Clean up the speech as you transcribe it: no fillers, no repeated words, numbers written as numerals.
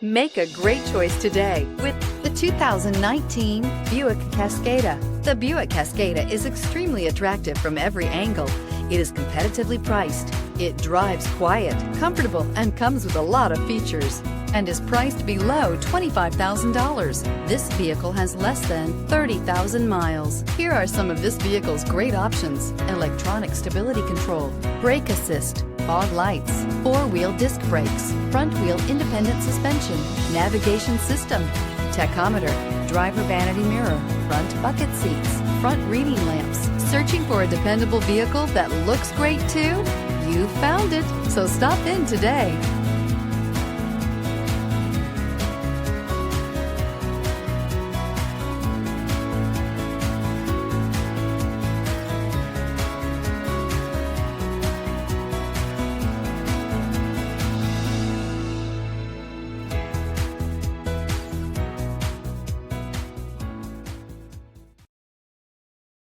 Make a great choice today with the 2019 Buick Cascada. The Buick Cascada is extremely attractive from every angle. It is competitively priced. It drives quiet, comfortable, and comes with a lot of features, and is priced below $25,000. This vehicle has less than 30,000 miles. Here are some of this vehicle's great options: electronic stability control, brake assist, fog lights, four-wheel disc brakes, front-wheel independent suspension, navigation system, tachometer, driver vanity mirror, front bucket seats, front reading lamps. Searching for a dependable vehicle that looks great too? You found it, so stop in today.